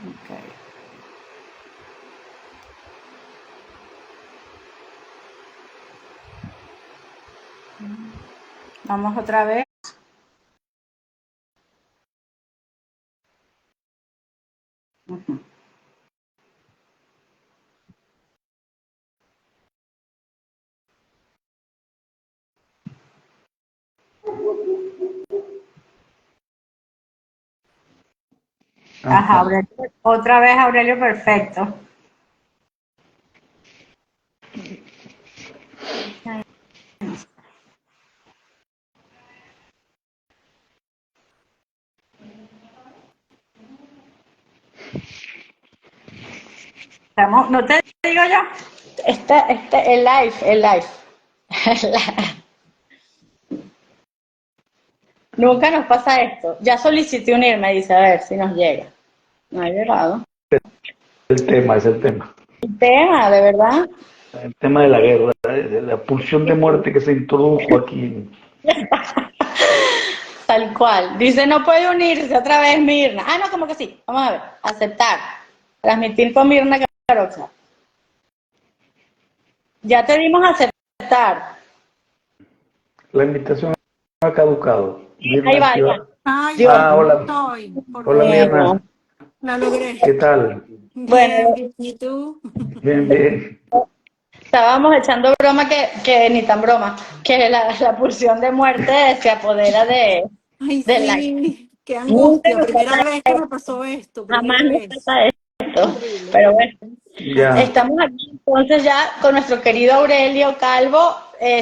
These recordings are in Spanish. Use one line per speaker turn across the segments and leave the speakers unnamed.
Ok. Vamos otra vez. Ajá,
Ajá.
Aurelio. Otra vez Aurelio, perfecto. Estamos, no te digo yo. El live, el live. Nunca nos pasa esto. Ya solicité unirme, dice, a ver si nos llega. No ha llegado.
El tema es el tema.
El tema, de verdad.
El tema de la guerra, de la pulsión de muerte que se introdujo aquí.
Tal cual. Dice, no puede unirse otra vez Mirna. Ah, no, como que sí. Vamos a ver. Aceptar. Transmitir con Mirna Caroxa. Ya te dimos a aceptar.
La invitación ha caducado.
Ahí
Mirna,
va,
sí
ahí va.
va.
Ay,
Dios.
Ah,
aquí
hola.
estoy, por
Hola,
fin,
Bueno,
Mirna.
la logré.
¿Qué tal?
Bien,
bueno,
bien, ¿y tú?
Bien, bien.
estábamos echando broma que ni tan broma, que la pulsión de muerte se apodera
Ay,
de la...
sí, qué
Nunca
angustia,
nos
primera
pasa
vez que me
esto,
pasó esto,
jamás
primera
nos
vez.
pasa esto.
Horrible.
Pero bueno,
Ya.
estamos aquí entonces ya con nuestro querido Aurelio Calvo,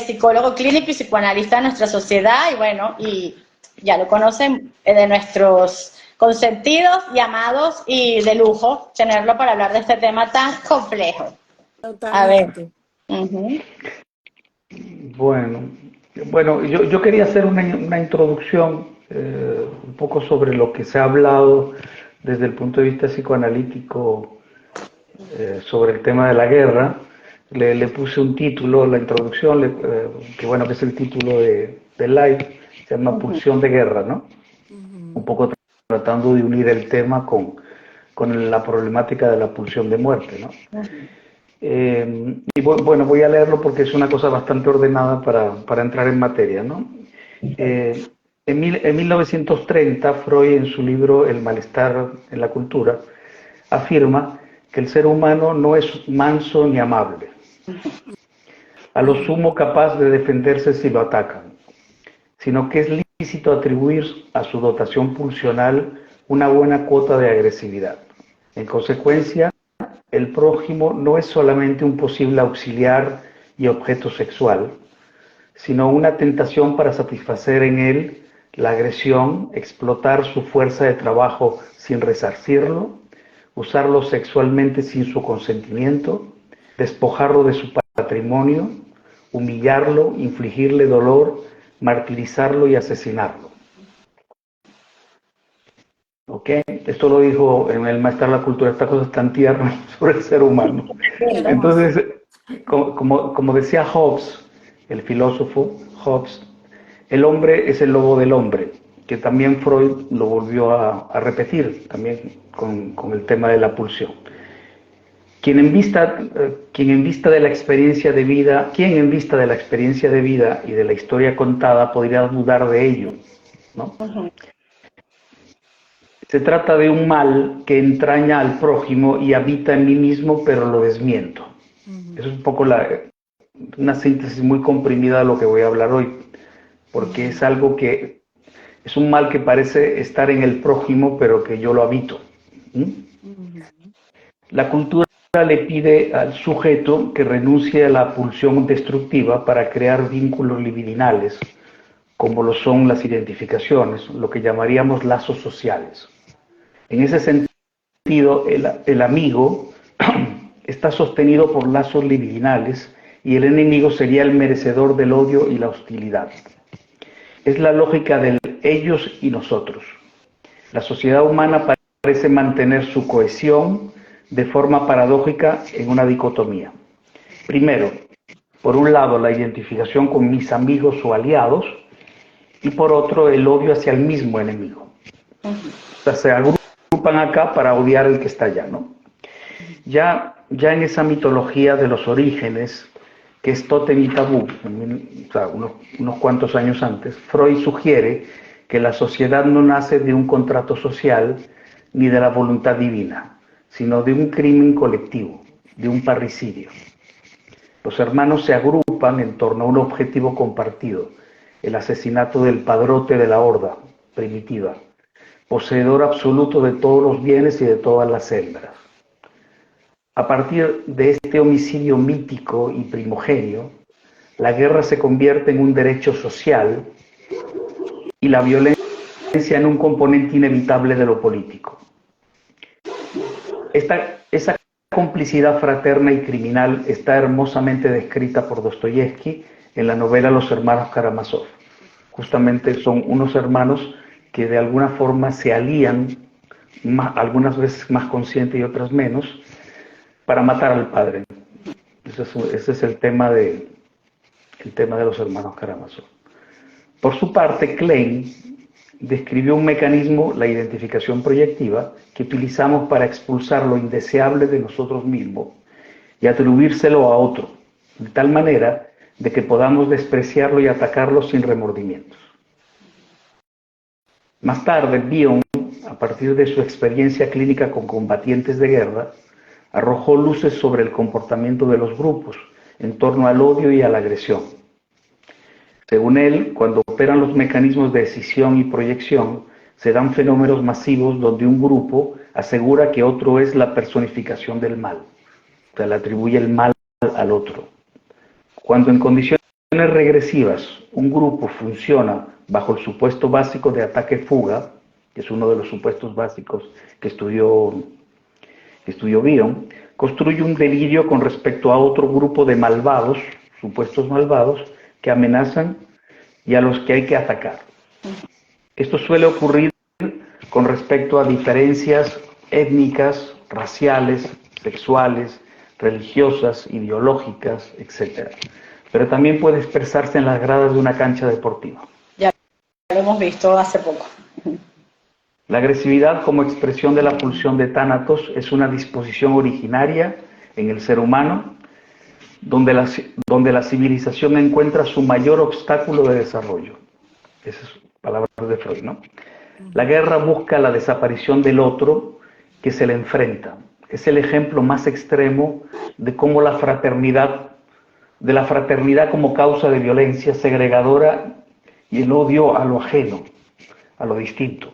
psicólogo clínico y psicoanalista de nuestra sociedad, y bueno, y ya lo conocen de nuestros consentidos y amados, y de lujo tenerlo para hablar de este tema tan complejo. A ver.
Totalmente.
Ujú.
Bueno, bueno, yo quería hacer una introducción un poco sobre lo que se ha hablado desde el punto de vista psicoanalítico sobre el tema de la guerra. Le puse un título, la introducción, que bueno, que es el título del live, se llama Pulsión de Guerra, ¿no? Un
Ujú.
poco tratando de unir el tema con la problemática de la pulsión de muerte, ¿no? Y bueno, voy a leerlo porque es una cosa bastante ordenada para entrar en materia, ¿no? Eh, en 1930, Freud, en su libro El malestar en la cultura, afirma que el ser humano no es manso ni amable, a lo
Ujú.
sumo capaz de defenderse si lo atacan, sino que es lícito atribuir a su dotación pulsional una buena cuota de agresividad. En consecuencia, el prójimo no es solamente un posible auxiliar y objeto sexual, sino una tentación para satisfacer en él la agresión, explotar su fuerza de trabajo sin resarcirlo, usarlo sexualmente sin su consentimiento, despojarlo de su patrimonio, humillarlo, infligirle dolor, martirizarlo y asesinarlo. ¿Ok? Esto lo dijo en el Maestro de la Cultura, estas cosas tan tiernas sobre el ser humano.
Qué hermoso.
Entonces, como decía Hobbes, el filósofo Hobbes, el hombre es el lobo del hombre, que también Freud lo volvió a repetir, también con el tema de la pulsión. Quien en vista de la experiencia de vida, quien en vista de la experiencia de vida y de la historia contada podría dudar de ello, ¿no? Se trata de un mal que entraña al prójimo y habita en mí mismo, pero lo desmiento.
Ujú,
Eso es un poco una síntesis muy comprimida de lo que voy a hablar hoy, porque
ujú,
es algo que es un mal que parece estar en el prójimo, pero que yo lo habito. ¿Mm?
ujú.
La cultura le pide al sujeto que renuncie a la pulsión destructiva para crear vínculos libidinales, como lo son las identificaciones, lo que llamaríamos lazos sociales. En ese sentido, el amigo está sostenido por lazos libidinales y el enemigo sería el merecedor del odio y la hostilidad. Es la lógica del ellos y nosotros. La sociedad humana parece mantener su cohesión de forma paradójica en una dicotomía. Primero, por un lado, la identificación con mis amigos o aliados y por otro, el odio hacia el mismo enemigo. O sea, se agrupa agrupan acá para odiar al que está allá, ¿no? Ya en esa mitología de los orígenes, que es tótem y tabú, o sea, unos cuantos años antes, Freud sugiere que la sociedad no nace de un contrato social ni de la voluntad divina, sino de un crimen colectivo, de un parricidio. Los hermanos se agrupan en torno a un objetivo compartido, el asesinato del padrote de la horda primitiva, poseedor absoluto de todos los bienes y de todas las hembras. A partir de este homicidio mítico y primogenio, la guerra se convierte en un derecho social y la violencia en un componente inevitable de lo político. Esa complicidad fraterna y criminal está hermosamente descrita por Dostoyevsky en la novela Los hermanos Karamazov. Justamente son unos hermanos que de alguna forma se alían, algunas veces más consciente y otras menos, para matar al padre. Ese es el tema de los hermanos Karamazov. Por su parte, Klein describió un mecanismo, la identificación proyectiva, que utilizamos para expulsar lo indeseable de nosotros mismos y atribuírselo a otro, de tal manera de que podamos despreciarlo y atacarlo sin remordimientos. Más tarde, Bion, a partir de su experiencia clínica con combatientes de guerra, arrojó luces sobre el comportamiento de los grupos en torno al odio y a la agresión. Según él, cuando operan los mecanismos de escisión y proyección, se dan fenómenos masivos donde un grupo asegura que otro es la personificación del mal, o sea, le atribuye el mal al otro. Cuando en condiciones regresivas un grupo funciona bajo el supuesto básico de ataque-fuga, que es uno de los supuestos básicos que estudió Bion, construye un delirio con respecto a otro grupo de malvados, supuestos malvados, que amenazan y a los que hay que atacar. Esto suele ocurrir con respecto a diferencias étnicas, raciales, sexuales, religiosas, ideológicas, etc. Pero también puede expresarse en las gradas de una cancha deportiva.
Ya lo hemos visto hace poco.
La agresividad como expresión de la pulsión de Tánatos es una disposición originaria en el ser humano donde la civilización encuentra su mayor obstáculo de desarrollo. Esas son palabras de Freud, ¿no? La guerra busca la desaparición del otro que se le enfrenta. Es el ejemplo más extremo de cómo la fraternidad como causa de violencia segregadora y el odio a lo ajeno, a lo distinto.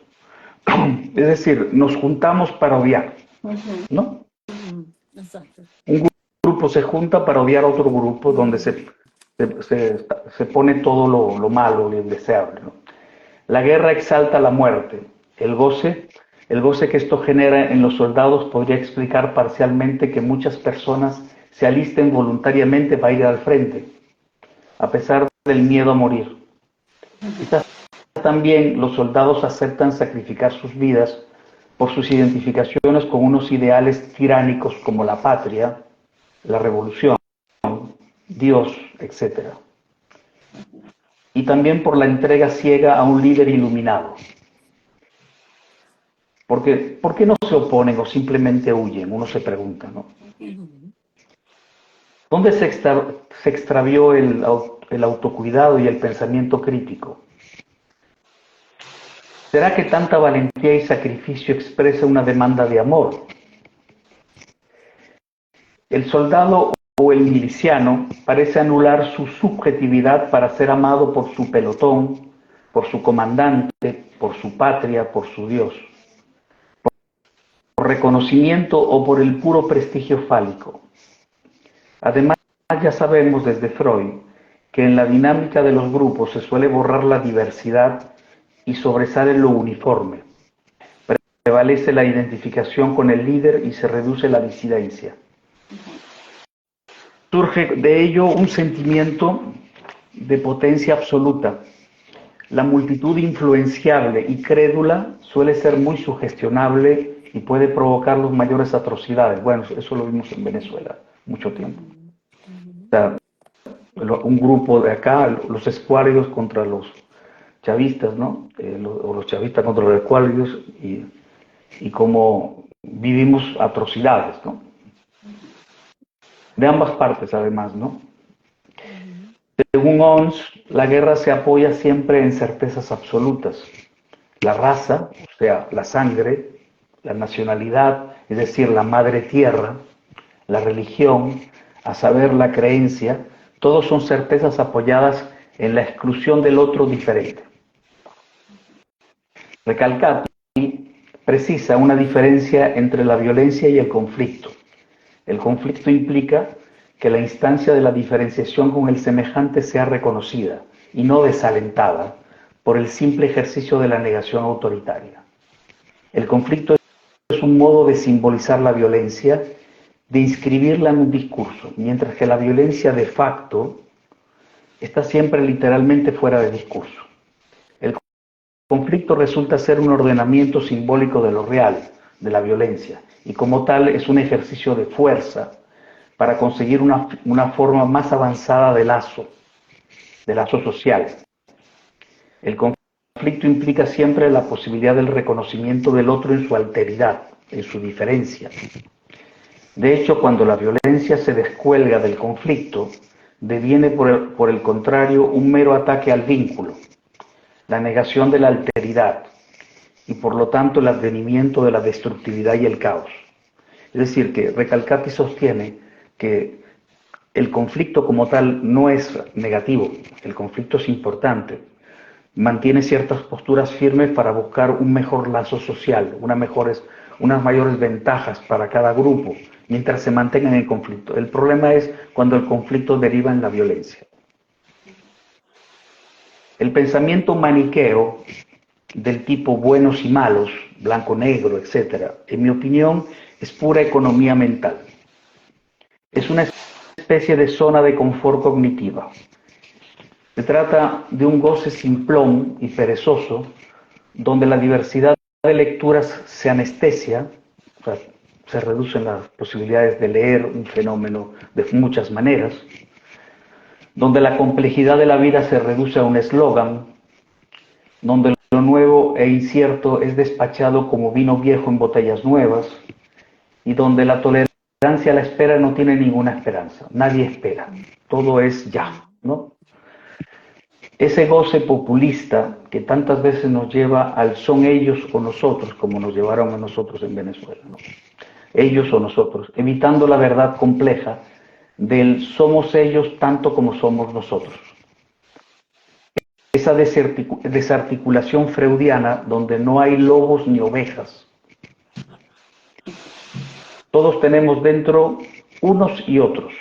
Es decir, nos juntamos para odiar, ¿no?
Exacto.
Un grupo se junta para odiar a otro grupo donde se pone todo lo malo, lo indeseable, ¿no? La guerra exalta la muerte. El goce que esto genera en los soldados podría explicar parcialmente que muchas personas se alisten voluntariamente para ir al frente, a pesar del miedo a morir. Quizás también los soldados aceptan sacrificar sus vidas por sus identificaciones con unos ideales tiránicos como la patria, la revolución, Dios, etc. Y también por la entrega ciega a un líder iluminado. Porque, ¿por qué no se oponen o simplemente huyen? Uno se pregunta, ¿no? ¿Dónde se extravió el autocuidado y el pensamiento crítico? ¿Será que tanta valentía y sacrificio expresa una demanda de amor? El soldado o el miliciano parece anular su subjetividad para ser amado por su pelotón, por su comandante, por su patria, por su Dios, por reconocimiento o por el puro prestigio fálico. Además, ya sabemos desde Freud que en la dinámica de los grupos se suele borrar la diversidad y sobresale lo uniforme. Prevalece la identificación con el líder y se reduce la disidencia. Surge de ello un sentimiento de potencia absoluta. La multitud influenciable y crédula suele ser muy sugestionable y puede provocar las mayores atrocidades. Bueno, eso lo vimos en Venezuela mucho tiempo. O sea, un grupo de acá, los escuálidos contra los chavistas, ¿no? O los chavistas contra los escuálidos, y y cómo vivimos atrocidades, ¿no? De ambas partes, además, ¿no? Según ONS, la guerra se apoya siempre en certezas absolutas. La raza, o sea, la sangre, la nacionalidad, es decir, la madre tierra, la religión, a saber, la creencia, todos son certezas apoyadas en la exclusión del otro diferente. Recalcati precisa una diferencia entre la violencia y el conflicto. El conflicto implica que la instancia de la diferenciación con el semejante sea reconocida y no desalentada por el simple ejercicio de la negación autoritaria. El conflicto es un modo de simbolizar la violencia, de inscribirla en un discurso, mientras que la violencia de facto está siempre literalmente fuera de discurso. El conflicto resulta ser un ordenamiento simbólico de lo real, de la violencia, y como tal es un ejercicio de fuerza para conseguir una forma más avanzada de lazo social. El conflicto implica siempre la posibilidad del reconocimiento del otro en su alteridad, en su diferencia. De hecho, cuando la violencia se descuelga del conflicto, deviene por el contrario un mero ataque al vínculo, la negación de la alteridad y por lo tanto el advenimiento de la destructividad y el caos. Es decir, que Recalcati sostiene que el conflicto como tal no es negativo, el conflicto es importante, mantiene ciertas posturas firmes para buscar un mejor lazo social, unas mayores ventajas para cada grupo, mientras se mantenga en el conflicto. El problema es cuando el conflicto deriva en la violencia. El pensamiento maniqueo del tipo buenos y malos, blanco-negro, etc., en mi opinión, es pura economía mental. Es una especie de zona de confort cognitiva. Se trata de un goce simplón y perezoso, donde la diversidad de lecturas se anestesia, o sea, se reducen las posibilidades de leer un fenómeno de muchas maneras, donde la complejidad de la vida se reduce a un eslogan, donde lo nuevo e incierto es despachado como vino viejo en botellas nuevas, y donde la tolerancia a la espera no tiene ninguna esperanza. Nadie espera. Todo es ya, ¿no? Ese goce populista que tantas veces nos lleva al son ellos o nosotros, como nos llevaron a nosotros en Venezuela, ¿no? Ellos o nosotros, evitando la verdad compleja del somos ellos tanto como somos nosotros. Esa desarticulación freudiana donde no hay lobos ni ovejas. Todos tenemos dentro unos y otros.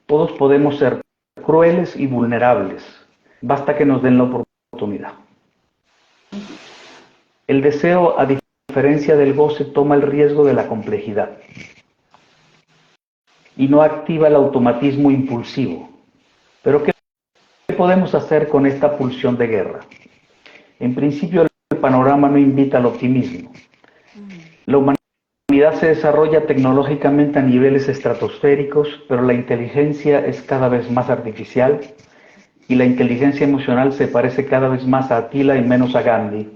Todos podemos ser crueles y vulnerables. Basta que nos den la oportunidad. El deseo, a diferencia del goce, toma el riesgo de la complejidad y no activa el automatismo impulsivo. Pero ¿qué podemos hacer con esta pulsión de guerra? En principio, el panorama no invita al optimismo. La humanidad se desarrolla tecnológicamente a niveles estratosféricos, pero la inteligencia es cada vez más artificial y la inteligencia emocional se parece cada vez más a Attila y menos a Gandhi.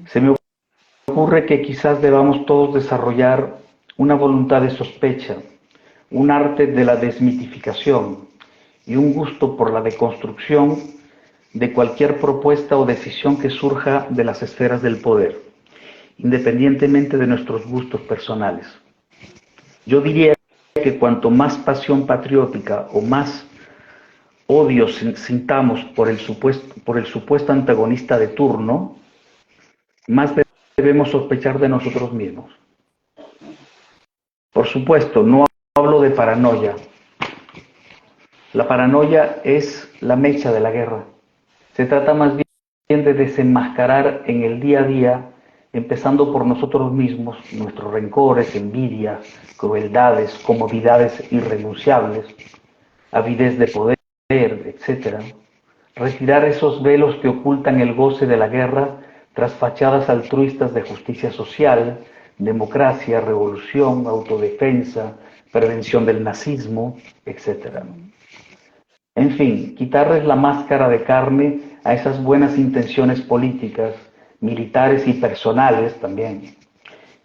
Se me ocurre que quizás debamos todos desarrollar una voluntad de sospecha, un arte de la desmitificación y un gusto por la deconstrucción de cualquier propuesta o decisión que surja de las esferas del poder, independientemente de nuestros gustos personales. Yo diría que cuanto más pasión patriótica o más odio sintamos por el supuesto antagonista de turno, más debemos sospechar de nosotros mismos. Por supuesto, no hablo de paranoia. La paranoia es la mecha de la guerra. Se trata más bien de desenmascarar en el día a día, empezando por nosotros mismos, nuestros rencores, envidias, crueldades, comodidades irrenunciables, avidez de poder, etc. Retirar esos velos que ocultan el goce de la guerra tras fachadas altruistas de justicia social, democracia, revolución, autodefensa, prevención del nazismo, etc. En fin, quitarles la máscara de carne a esas buenas intenciones políticas, militares y personales también,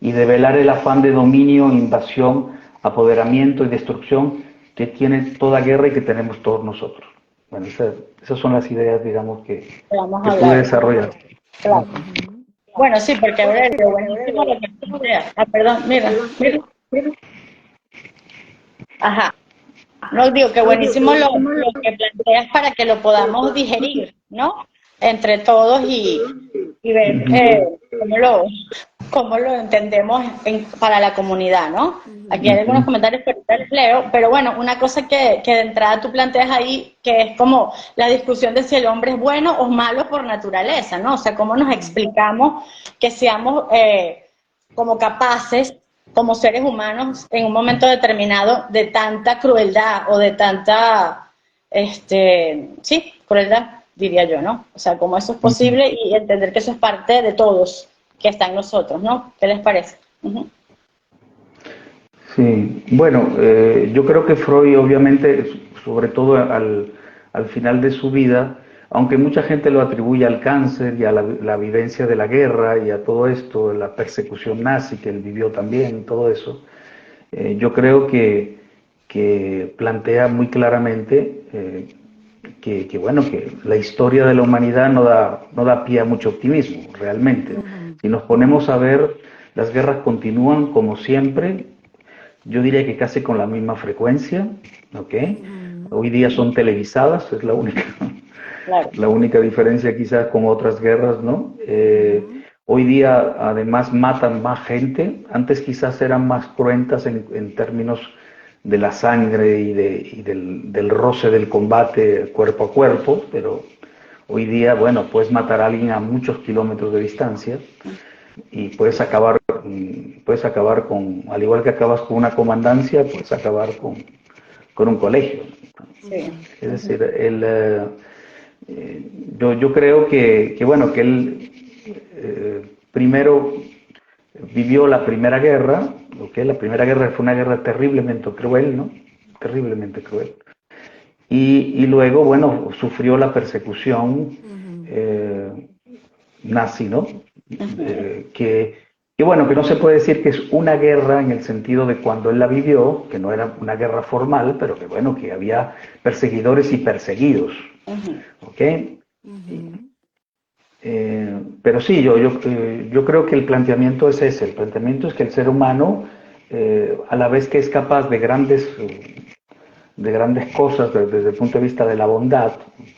y develar el afán de dominio, invasión, apoderamiento y destrucción que tiene toda guerra y que tenemos todos nosotros. Bueno, esas son las ideas, digamos,
Vamos
que
a
pude
hablar.
desarrollar.
Claro. Bueno, sí, porque Aurelio, buenísimo lo que planteas. Ah, perdón, mira. Ajá. No digo que buenísimo lo que planteas para que lo podamos digerir, ¿no? Entre todos y ver cómo lo entendemos para la comunidad, ¿no? Aquí hay algunos comentarios que ahorita les leo, pero bueno, una cosa que de entrada tú planteas ahí, que es como la discusión de si el hombre es bueno o malo por naturaleza, ¿no? O sea, cómo nos explicamos que seamos como capaces como seres humanos en un momento determinado de tanta crueldad o de tanta, sí, crueldad, diría yo, ¿no? O sea, cómo eso es posible y entender que eso es parte de todos que está en nosotros, ¿no? ¿Qué les parece?
Sí, bueno, yo creo que Freud, obviamente, sobre todo al final de su vida, aunque mucha gente lo atribuye al cáncer y a la vivencia de la guerra y a todo esto, la persecución nazi que él vivió también, todo eso, yo creo que plantea muy claramente bueno, que la historia de la humanidad no da pie a mucho optimismo, realmente. Si nos ponemos a ver, las guerras continúan como siempre, yo diría que casi con la misma frecuencia, ¿ok? Hoy día son televisadas, es
Claro.
la única diferencia quizás con otras guerras, ¿no? Hoy día además matan más gente, antes quizás eran más cruentas en términos de la sangre y del roce del combate cuerpo a cuerpo, pero hoy día, bueno, puedes matar a alguien a muchos kilómetros de distancia y puedes acabar con, al igual que acabas con una comandancia, puedes acabar con un colegio.
Sí.
Es decir, yo creo bueno, que él primero vivió la Primera Guerra, ¿okay? La Primera Guerra fue una guerra terriblemente cruel, ¿no? Terriblemente cruel. Y luego, bueno, sufrió la persecución nazi, ¿no? Bueno, que no se puede decir que es una guerra en el sentido de cuando él la vivió, que no era una guerra formal, pero que bueno, que había perseguidores y perseguidos, ¿ok? Pero sí, yo creo que el planteamiento es ese, el planteamiento es que el ser humano, a la vez que es capaz de grandes cosas desde el punto de vista de la bondad,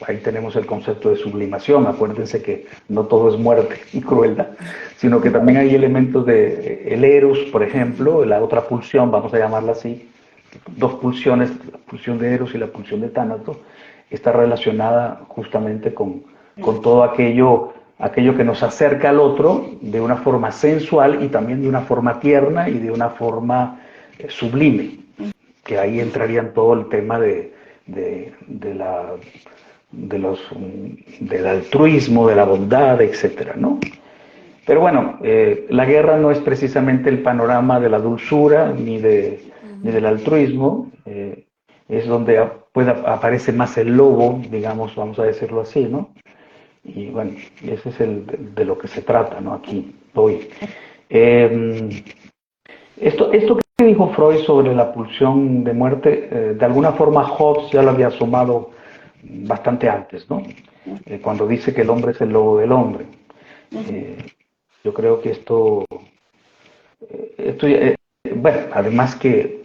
ahí tenemos el concepto de sublimación, acuérdense que no todo es muerte y crueldad, sino que también hay elementos de el eros, por ejemplo, la otra pulsión, vamos a llamarla así, dos pulsiones, la pulsión de eros y la pulsión de tánato, está relacionada justamente con todo aquello que nos acerca al otro de una forma sensual y también de una forma tierna y de una forma sublime, que ahí entrarían todo el tema del altruismo, de la bondad, etcétera, ¿no? Pero bueno, la guerra no es precisamente el panorama de la dulzura ni del altruismo, es donde aparece más el lobo, digamos, vamos a decirlo así, ¿no? Y bueno, ese es de lo que se trata, ¿no? Aquí, hoy. Esto que dijo Freud sobre la pulsión de muerte, de alguna forma Hobbes ya lo había asomado bastante antes, ¿no? Cuando dice que el hombre es el lobo del hombre. Yo creo que bueno, además que,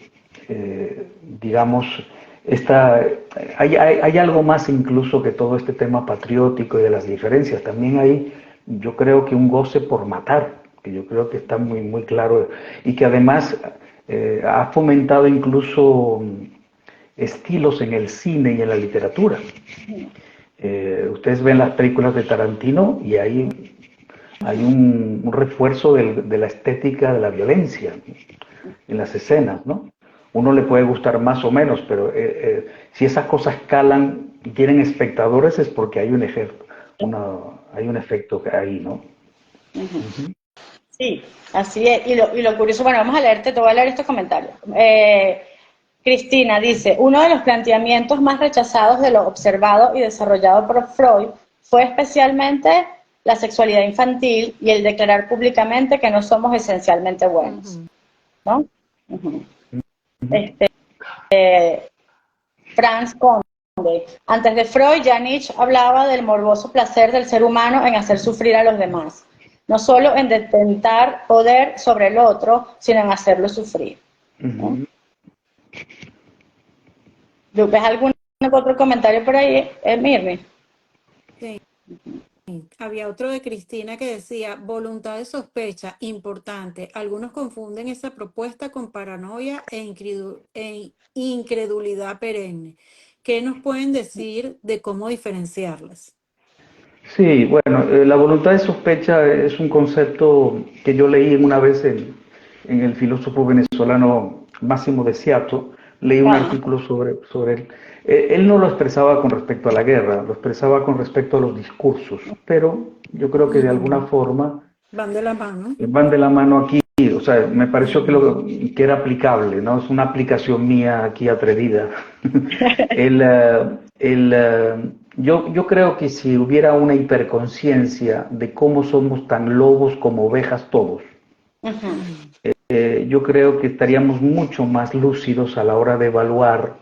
digamos, hay algo más incluso que todo este tema patriótico y de las diferencias. También hay, yo creo que un goce por matar, que yo creo que está muy, muy claro y que además ha fomentado incluso estilos en el cine y en la literatura. Ustedes ven las películas de Tarantino y hay un refuerzo de la estética de la violencia en las escenas, ¿no? Uno le puede gustar más o menos, pero si esas cosas calan y tienen espectadores es porque hay un efecto ahí, ¿no?
Sí, así es. Y lo curioso, bueno, vamos a leerte, te voy a leer estos comentarios. Cristina dice, uno de los planteamientos más rechazados de lo observado y desarrollado por Freud fue especialmente la sexualidad infantil y el declarar públicamente que no somos esencialmente buenos, ¿no? Ujú. Este, Franz Conde. Antes de Freud, ya Nietzsche hablaba del morboso placer del ser humano en hacer sufrir a los demás, no solo en detentar poder sobre el otro, sino en hacerlo sufrir, ¿no? ¿Ves algún otro comentario por ahí, Mirmi?
Sí. Había otro de Cristina que decía, voluntad de sospecha, importante. Algunos confunden esa propuesta con paranoia e incredulidad perenne. ¿Qué nos pueden decir de cómo diferenciarlas?
Sí, bueno, la voluntad de sospecha es un concepto que yo leí una vez en el filósofo venezolano Máximo de Ciato. Leí un
Ah,
artículo sobre él. Él no lo expresaba con respecto a la guerra, lo expresaba con respecto a los discursos, pero yo creo que de alguna forma
Van de la mano.
van de la mano aquí. O sea, me pareció que era aplicable, ¿no? Es una aplicación mía aquí atrevida. El, yo creo que si hubiera una hiperconciencia de cómo somos tan lobos como ovejas todos, yo creo que estaríamos mucho más lúcidos a la hora de evaluar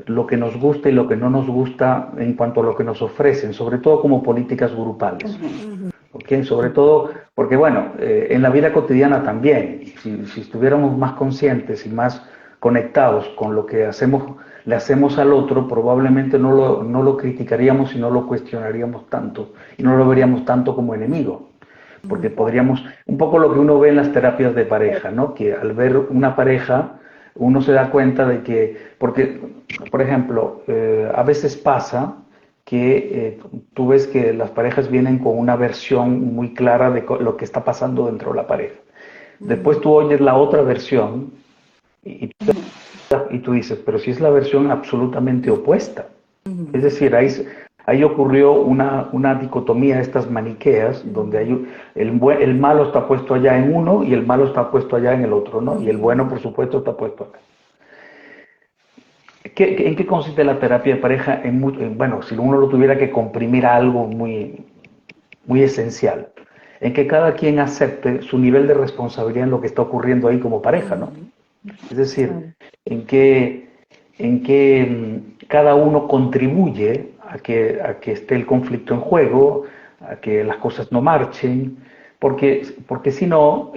lo que nos gusta y lo que no nos gusta en cuanto a lo que nos ofrecen, sobre todo como políticas grupales. ¿Okay? Sobre todo porque, bueno, en la vida cotidiana también, si estuviéramos más conscientes y más conectados con lo que le hacemos al otro, probablemente no lo criticaríamos y no lo cuestionaríamos tanto y no lo veríamos tanto como enemigo. Porque podríamos, un poco lo que uno ve en las terapias de pareja, ¿no? Que al ver una pareja, uno se da cuenta de que, porque, por ejemplo, a veces pasa que tú ves que las parejas vienen con una versión muy clara de lo que está pasando dentro de la pareja. Después tú oyes la otra versión y tú dices, pero si es la versión absolutamente opuesta. Es decir, ahí ocurrió una dicotomía de estas maniqueas, donde el malo está puesto allá en uno y el malo está puesto allá en el otro, ¿no? Y el bueno, por supuesto, está puesto acá. ¿En qué consiste la terapia de pareja? Bueno, si uno lo tuviera que comprimir a algo muy, muy esencial, en que cada quien acepte su nivel de responsabilidad en lo que está ocurriendo ahí como pareja, ¿no? Es decir, en que cada uno contribuye a que esté el conflicto en juego, a que las cosas no marchen, porque si no,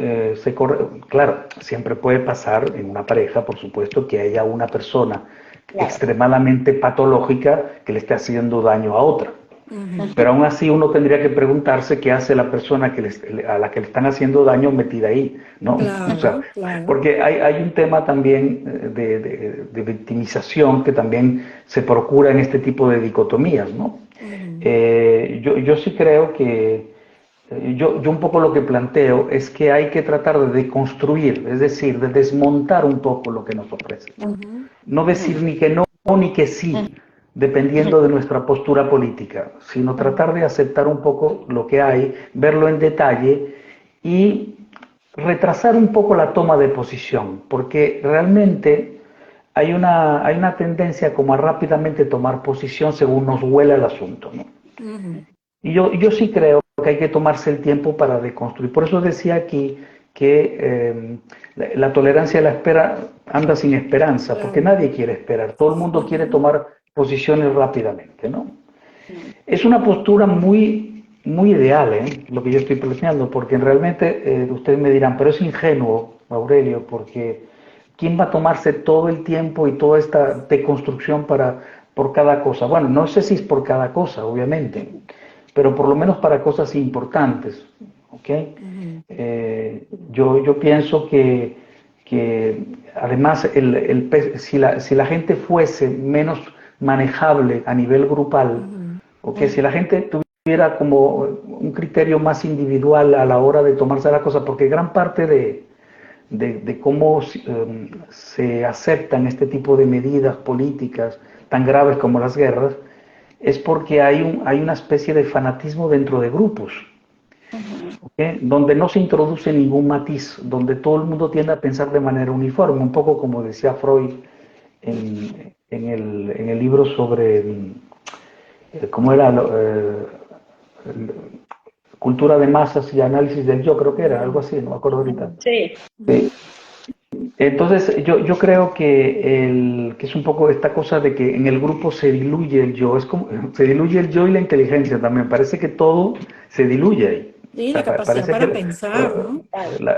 claro, siempre puede pasar en una pareja, por supuesto, que haya una persona extremadamente patológica que le esté haciendo daño a otra. Pero aún así uno tendría que preguntarse qué hace la persona a la que le están haciendo daño metida ahí, ¿no? O sea, porque hay un tema también de victimización que también se procura en este tipo de dicotomías, ¿no? Yo sí creo que yo un poco lo que planteo es que hay que tratar de deconstruir, es decir, de desmontar un poco lo que nos ofrece. No decir ni que no ni que sí, dependiendo de nuestra postura política, sino tratar de aceptar un poco lo que hay, verlo en detalle y retrasar un poco la toma de posición, porque realmente hay una tendencia como a rápidamente tomar posición según nos huela el asunto, ¿no? Y yo sí creo que hay que tomarse el tiempo para deconstruir. Por eso decía aquí que la tolerancia a la espera anda sin esperanza, porque nadie quiere esperar, todo el mundo quiere tomar posiciones rápidamente, ¿no? Es una postura muy, muy ideal, lo que yo estoy planteando, porque realmente ustedes me dirán, pero es ingenuo, Aurelio, porque ¿quién va a tomarse todo el tiempo y toda esta deconstrucción por cada cosa? Bueno, no sé si es por cada cosa, obviamente, pero por lo menos para cosas importantes, ¿ok? Yo pienso que además si la gente fuese menos manejable a nivel grupal, ¿ok? Si la gente tuviera como un criterio más individual a la hora de tomarse la cosa, porque gran parte de cómo se aceptan este tipo de medidas políticas tan graves como las guerras, es porque hay una especie de fanatismo dentro de grupos, ¿okay? Donde no se introduce ningún matiz, donde todo el mundo tiende a pensar de manera uniforme, un poco como decía Freud en el libro sobre, ¿cómo era? cultura de masas y análisis del yo, creo que era algo así, no me acuerdo ahorita.
Sí.
Sí. Entonces, yo creo que es un poco esta cosa de que en el grupo se diluye el yo, es como, se diluye el yo y la inteligencia también, parece que todo se diluye ahí. O
Sí, la
sea,
capacidad
parece que
para pensar, ¿no?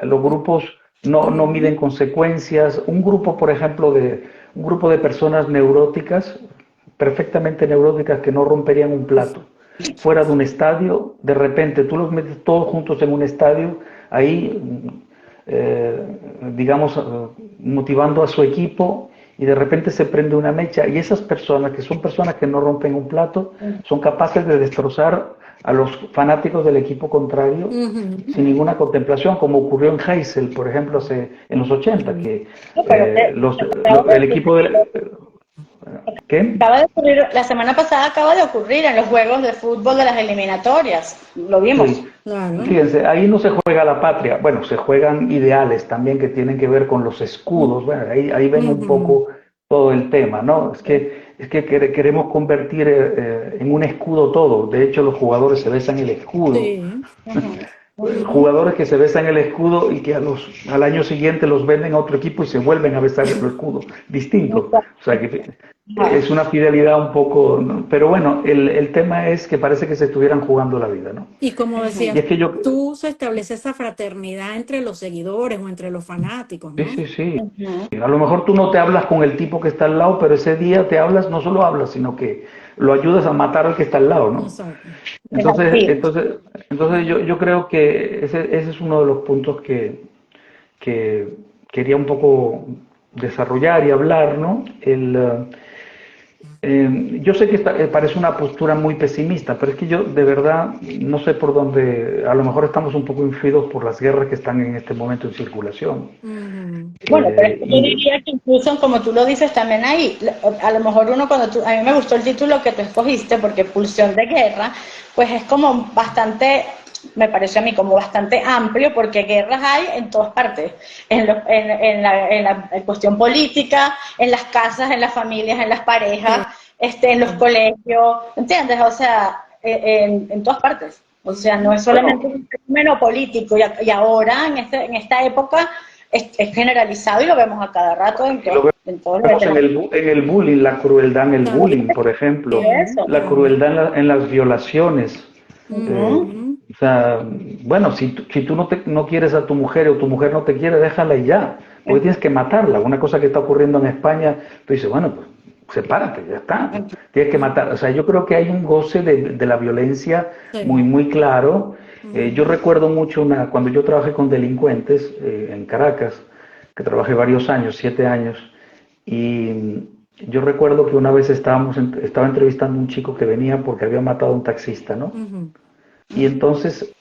los grupos no miden consecuencias. Un grupo, por ejemplo, un grupo de personas neuróticas, perfectamente neuróticas, que no romperían un plato, fuera de un estadio, de repente tú los metes todos juntos en un estadio, ahí digamos, motivando a su equipo, y de repente se prende una mecha, y esas personas, que son personas que no rompen un plato, son capaces de destrozar a los fanáticos del equipo contrario sin ninguna contemplación, como ocurrió en Heysel, por ejemplo, en los 80, que
No, pero
el equipo de... ¿Qué?
acaba de ocurrir, la semana pasada acaba de ocurrir en los juegos de fútbol de las eliminatorias. Lo vimos.
Sí.
Claro.
Fíjense, ahí no se juega la patria, bueno, se juegan ideales también que tienen que ver con los escudos, bueno, ahí ven un poco todo el tema, ¿no? Es que queremos convertir en un escudo todo, de hecho los jugadores se besan el escudo,
Sí.
jugadores que se besan el escudo y que al año siguiente los venden a otro equipo y se vuelven a besar el escudo, distinto, o sea que es una fidelidad un poco, ¿no? Pero bueno, el tema es que parece que se estuvieran jugando la vida, ¿no?
Y como
Y
decías
es que yo,
tú, se establece esa fraternidad entre los seguidores o entre los fanáticos,
sí,
¿no?
sí, sí. A lo mejor tú no te hablas con el tipo que está al lado, pero ese día te hablas, no solo hablas, sino que lo ayudas a matar al que está al lado, ¿no?
Exacto.
Es
Entonces,
así.
entonces, entonces yo creo que ese es uno de los puntos que quería un poco desarrollar y hablar, ¿no? Yo sé que parece una postura muy pesimista, pero es que yo de verdad no sé por dónde, a lo mejor estamos un poco influidos por las guerras que están en este momento en circulación.
Bueno, pero es que yo
Y
diría que incluso, como tú lo dices también ahí, a lo mejor uno a mí me gustó el título que tú escogiste, porque Pulsión de Guerra, pues es como bastante, me pareció a mí como bastante amplio, porque guerras hay en todas partes, en la cuestión política, en las casas, en las familias, en las parejas, en los colegios, ¿entiendes? O sea, en todas partes. O sea, no es solamente
bueno,
un fenómeno político, y ahora, en esta época, es generalizado y lo vemos a cada rato
y lo
en todos los
vemos en
escenarios.
el bullying, la crueldad en el bullying, por
Y
ejemplo,
eso.
la crueldad en las violaciones. Eh,
Ujú.
o sea, bueno, si tú no quieres a tu mujer o tu mujer no te quiere, déjala y ya, porque tienes que matarla. Una cosa que está ocurriendo en España, tú dices, bueno, pues sepárate, ya está, tienes que matar. O sea, yo creo que hay un goce de la violencia muy,
Sí.
muy claro. Yo recuerdo mucho cuando yo trabajé con delincuentes en Caracas, que trabajé varios años, 7 años, y yo recuerdo que una vez estaba entrevistando a un chico que venía porque había matado a un taxista, ¿no? Y entonces,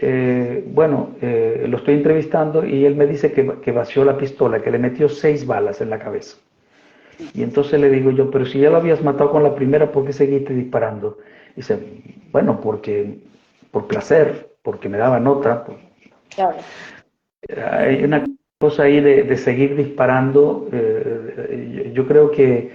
lo estoy entrevistando y él me dice que vació la pistola, que le metió 6 balas en la cabeza. Y entonces le digo yo, pero si ya lo habías matado con la primera, ¿por qué seguiste disparando? Y dice, bueno, por placer, porque me daba nota.
Claro.
Hay una cosa ahí de seguir disparando. Yo creo que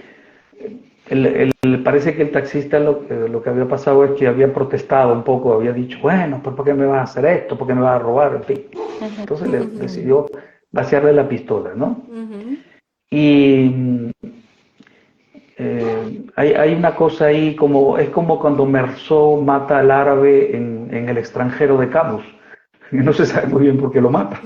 parece que el taxista lo que había pasado es que había protestado un poco, había dicho, bueno, pues ¿por qué me vas a hacer esto? ¿Por qué me vas a robar? En fin. Entonces decidió vaciarle la pistola, ¿no? Y hay una cosa ahí, es como cuando Meursault mata al árabe en el extranjero de Camus. No se sabe muy bien por qué lo mata.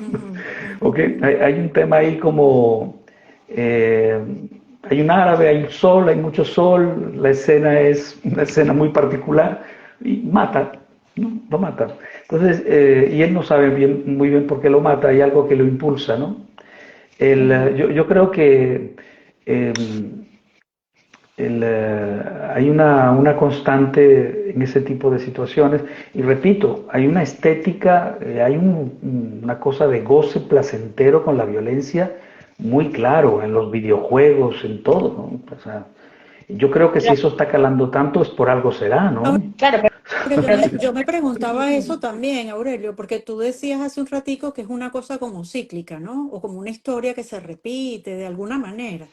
¿Okay? Hay un tema ahí como... hay un árabe, hay un sol, hay mucho sol, la escena es una escena muy particular y mata, ¿no? Lo mata. Entonces, y él no sabe muy bien por qué lo mata, hay algo que lo impulsa, ¿no? Yo creo que eh, hay una constante en ese tipo de situaciones y repito, hay una estética, hay una cosa de goce placentero con la violencia muy claro en los videojuegos, en todo, ¿no? O sea, yo creo que si eso está calando tanto es por algo será, ¿no?
Claro, pero
O
Pero yo me preguntaba eso también, Aurelio, porque tú decías hace un ratico que es una cosa como cíclica, ¿no? O como una historia que se repite de alguna manera.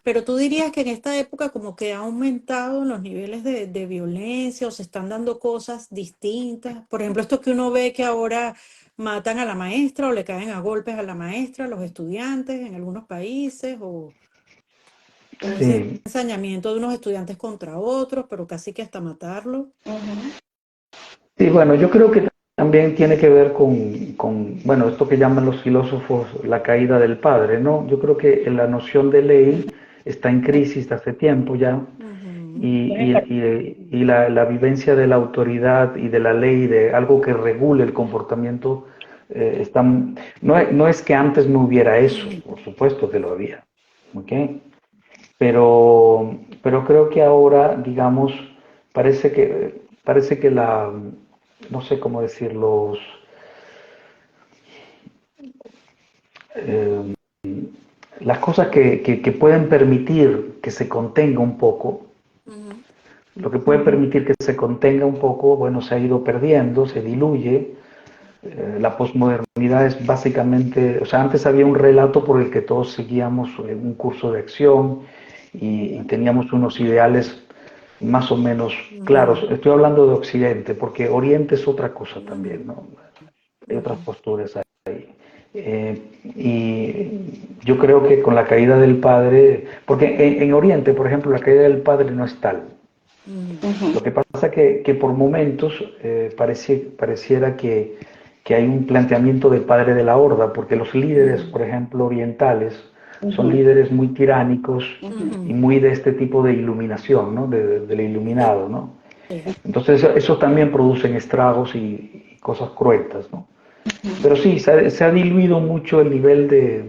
Pero tú dirías que en esta época como que ha aumentado los niveles de violencia o se están dando cosas distintas. Por ejemplo, esto que uno ve que ahora matan a la maestra o le caen a golpes a la maestra, a los estudiantes en algunos países, o ese
Sí,
ensañamiento de unos estudiantes contra otros, pero casi que hasta matarlos.
sí, bueno, yo creo que también tiene que ver bueno, esto que llaman los filósofos la caída del padre, ¿no? Yo creo que la noción de ley está en crisis hace tiempo ya
Ujú.
y la vivencia de la autoridad y de la ley, de algo que regule el comportamiento, no es que antes no hubiera eso, por supuesto que lo había, ¿ok? Pero creo que ahora, digamos, parece que no sé cómo decirlo, eh, las cosas que pueden permitir que se contenga un poco,
Ujú.
lo que puede permitir que se contenga un poco, bueno, se ha ido perdiendo, se diluye. La posmodernidad es básicamente, o sea, antes había un relato por el que todos seguíamos un curso de acción y teníamos unos ideales más o menos claros.
Ujú.
Estoy hablando de Occidente, porque Oriente es otra cosa
Ujú.
también, ¿no? Hay otras
Ujú.
posturas ahí. Y yo creo que con la caída del padre, porque en Oriente, por ejemplo, la caída del padre no es tal.
Ujú.
Lo que pasa que por momentos pareciera que hay un planteamiento de padre de la horda, porque los líderes,
Ujú.
por ejemplo, orientales, son líderes muy tiránicos y
Ujú.
muy de este tipo de iluminación, ¿no? Del iluminado, ¿no?
Sí.
Entonces eso también producen estragos y cosas cruentas, ¿no? Pero sí, se ha diluido mucho el nivel de,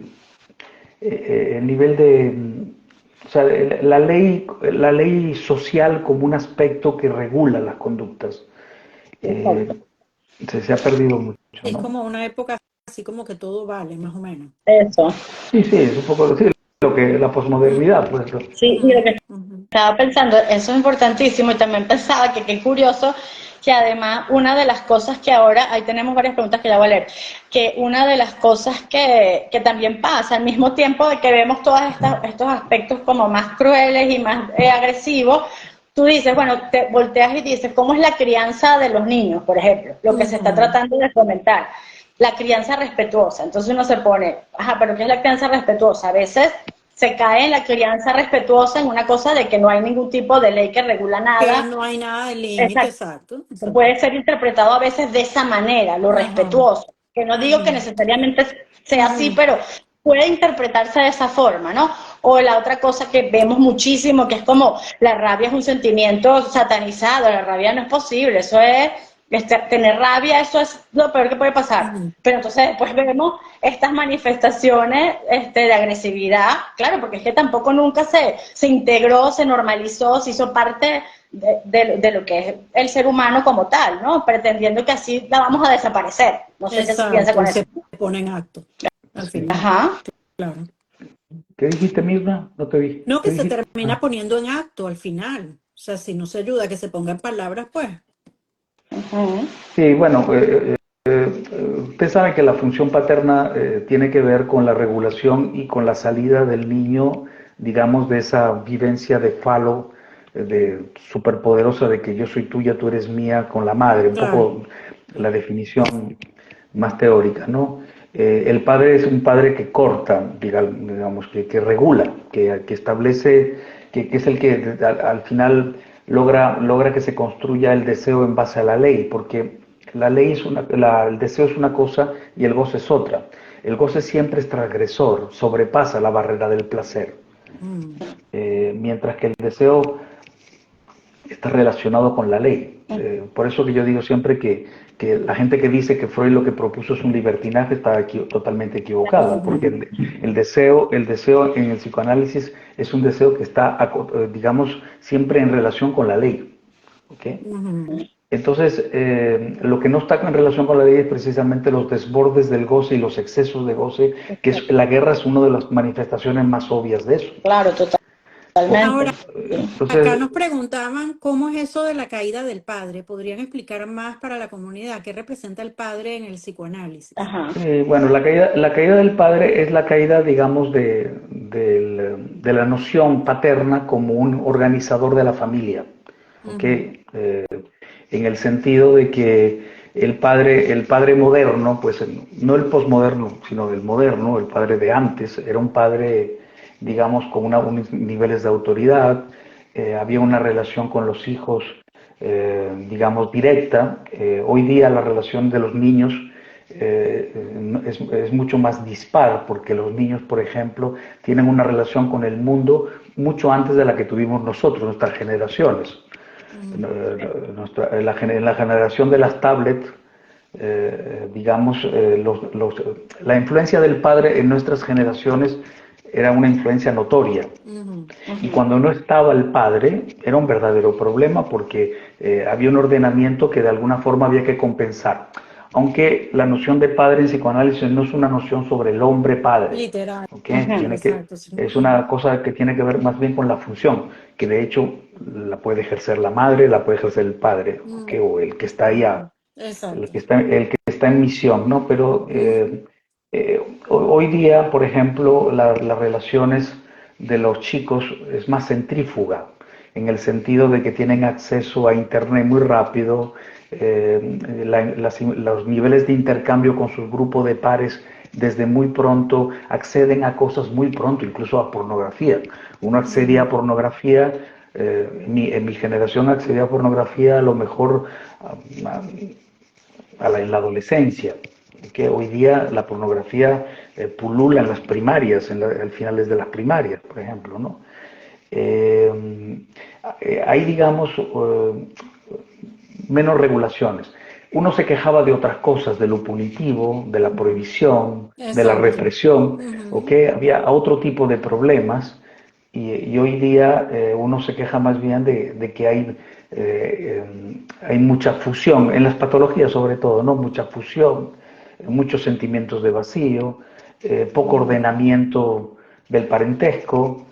o sea, la ley social como un aspecto que regula las conductas.
Exacto.
Eh, se ha perdido mucho,
Es
¿no?
como una época así como que todo vale, más o menos.
Eso.
Sí, sí, es un poco sí, lo que la
Ujú.
posmodernidad, pues.
Sí, y lo que
Ujú.
estaba pensando, eso es importantísimo y también pensaba que qué curioso que además una de las cosas que ahora, ahí tenemos varias preguntas que ya voy a leer, que una de las cosas que también pasa al mismo tiempo de que vemos todos estos aspectos como más crueles y más agresivos, tú dices, bueno, te volteas y dices, ¿cómo es la crianza de los niños, por ejemplo? Lo que se está
Ujú.
tratando de fomentar. La crianza respetuosa. Entonces uno se pone, ajá, pero ¿qué es la crianza respetuosa? A veces se cae en la crianza respetuosa en una cosa de que no hay ningún tipo de ley que regula
Que
nada.
no hay nada de límite,
Exacto.
exacto, exacto.
Puede ser interpretado a veces de esa manera, lo
Ajá.
respetuoso. Que no digo que
Ujú.
necesariamente sea así,
Ujú.
pero puede interpretarse de esa forma, ¿no? O la otra cosa que vemos muchísimo, que es como la rabia es un sentimiento satanizado, la rabia no es posible, eso es, tener rabia, eso es lo peor que puede pasar.
Ujú.
Pero entonces después vemos estas manifestaciones de agresividad, claro, porque es que tampoco nunca se integró, se normalizó, se hizo parte de lo que es el ser humano como tal, ¿no? Pretendiendo que así la vamos a desaparecer. No sé qué se piensa
Exacto,
con
y
eso.
se pone en acto al
Sí.
final,
Ajá.
claro.
¿Qué dijiste, Mirna? No te vi.
No,
¿Qué
que se
dijiste?
termina
Ah.
poniendo en acto al final. O sea, si no se ayuda a que se ponga en palabras, pues.
Uh-huh.
Sí, bueno, usted sabe que la función paterna tiene que ver con la regulación y con la salida del niño, digamos, de esa vivencia de falo, de superpoderosa de que yo soy tuya, tú eres mía, con la madre, un
Claro.
poco la definición más teórica, ¿no? El padre es un padre que corta, digamos, que regula, que establece, que es el que al final logra que se construya el deseo en base a la ley, porque la ley el deseo es una cosa y el goce es otra. El goce siempre es transgresor, sobrepasa la barrera del placer,
Mm.
mientras que el deseo está relacionado con la ley. Por eso que yo digo siempre que la gente que dice que Freud lo que propuso es un libertinaje está totalmente equivocada, porque
Ujú.
el deseo en el psicoanálisis es un deseo que está, digamos, siempre en relación con la ley. ¿Okay?
Ujú.
Entonces, lo que no está en relación con la ley es precisamente los desbordes del goce y los excesos de goce, que la guerra es una de las manifestaciones más obvias de eso.
Claro, totalmente.
Ahora,
Entonces,
acá nos preguntaban cómo es eso de la caída del padre. ¿Podrían explicar más para la comunidad qué representa el padre en el psicoanálisis?
Ajá.
bueno, la caída del padre es la caída, digamos, de la noción paterna como un organizador de la familia, ¿ok?
Ujú,
En el sentido de que el padre moderno, pues no el posmoderno, sino el moderno, el padre de antes, era un padre, digamos, con unos niveles de autoridad, había una relación con los hijos, digamos, directa. Hoy día la relación de los niños es mucho más dispar, porque los niños, por ejemplo, tienen una relación con el mundo mucho antes de la que tuvimos nosotros, nuestras generaciones.
ujú,
En la generación de las tablets, digamos, la influencia del padre en nuestras generaciones era una influencia notoria.
ujú,
Y
Ujú.
cuando no estaba el padre, era un verdadero problema porque había un ordenamiento que de alguna forma había que compensar. Aunque la noción de padre en psicoanálisis no es una noción sobre el hombre padre,
literal.
¿ok?
Ujú.
Exacto, sí.
Es una cosa que tiene que ver más bien con la función, que de hecho la puede ejercer la madre, la puede ejercer el padre, ¿ok?
Mm,
O el que está ahí,
ujú, exacto.
el que está en misión, ¿no? Pero
Ujú,
hoy día, por ejemplo, las relaciones de los chicos es más centrífuga, en el sentido de que tienen acceso a Internet muy rápido, los niveles de intercambio con sus grupos de pares desde muy pronto, acceden a cosas muy pronto, incluso a pornografía. Uno accedía a
ujú,
pornografía, en mi generación accedía a pornografía a lo mejor a, en la adolescencia, que hoy día la pornografía pulula en las primarias, en finales de las primarias, por ejemplo, ¿no? Eh, hay, digamos, menos regulaciones. Uno se quejaba de otras cosas, de lo punitivo, de la prohibición, de la
exacto.
represión, ¿ok?
Ujú,
Había otro tipo de problemas y hoy día uno se queja más bien de que hay mucha fusión, en las patologías sobre todo, ¿no? Mucha fusión, muchos sentimientos de vacío, poco
ujú,
ordenamiento del parentesco.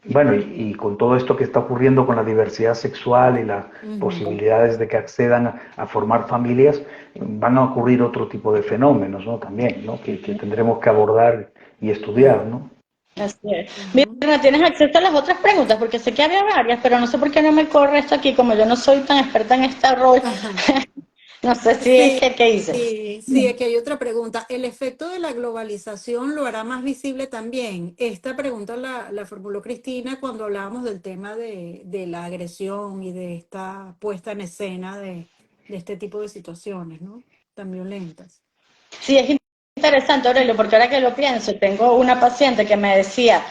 Bueno, y con todo esto que está ocurriendo con la diversidad sexual y las
ujú.
posibilidades de que accedan a formar familias, van a ocurrir otro tipo de fenómenos, ¿no? También, ¿no? Que tendremos que abordar y estudiar,
Claro.
¿no?
Así es.
Ujú.
Mira, ¿tienes acceso a las otras preguntas? Porque sé que había varias, pero no sé por qué no me corre esto aquí, como yo no soy tan experta en este rol.
Ajá.
No sé si es
Sí,
que hice.
sí, aquí hay otra pregunta. ¿El efecto de la globalización lo hará más visible también? Esta pregunta la formuló Cristina cuando hablábamos del tema de la agresión y de esta puesta en escena de este tipo de situaciones, ¿no? Tan violentas.
Sí, es interesante, Aurelio, porque ahora que lo pienso, tengo una paciente que me decía,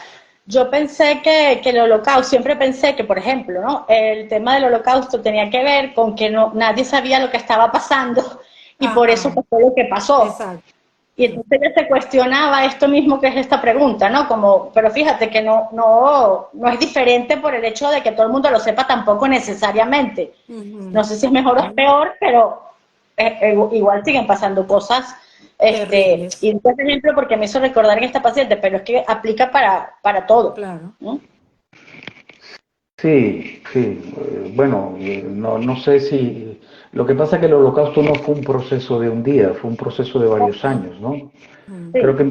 yo pensé que el holocausto, siempre pensé que, por ejemplo, ¿no? El tema del holocausto tenía que ver con que no, nadie sabía lo que estaba pasando y por eso
Ajá,
pasó lo que pasó.
exacto.
Y entonces ella se cuestionaba esto mismo que es esta pregunta, ¿no? Como, pero fíjate que no es diferente por el hecho de que todo el mundo lo sepa tampoco necesariamente.
Ujú.
No sé si es mejor o es peor, pero igual siguen pasando cosas.
Terribles,
Y este ejemplo porque me hizo recordar en esta paciente, pero es que aplica para todo,
claro.
¿no?
Sí, sí. Bueno, no sé si... Lo que pasa es que el holocausto no fue un proceso de un día, fue un proceso de varios años, ¿no?
Ujú.
Creo
Sí.
que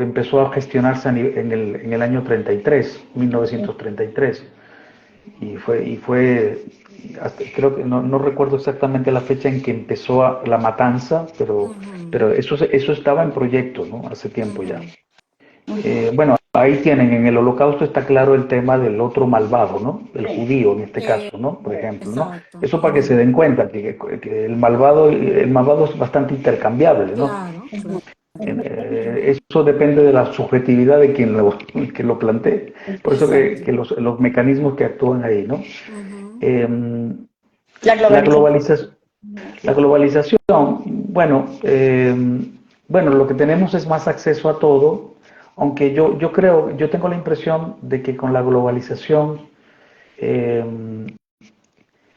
empezó a gestionarse en el año 33, 1933, y fue creo que no recuerdo exactamente la fecha en que empezó la matanza,
Ujú,
pero eso estaba en proyecto, ¿no? Hace tiempo ya.
ujú.
Bueno, ahí tienen, en el holocausto está claro el tema del otro malvado, ¿no? El
Sí.
judío en este
Eh,
eso, ¿no? Por ejemplo, ¿no?
exacto.
Eso para que se
Ujú.
den cuenta que el malvado es bastante intercambiable, ¿no?
Claro, claro.
Eso depende de la subjetividad de quien lo plantee. Por eso
Exacto.
que los mecanismos que actúan ahí, ¿no?
Ujú,
Eh,
La
la
globalización.
globalización, la globalización, bueno, lo que tenemos es más acceso a todo, aunque yo tengo la impresión de que con la globalización eh,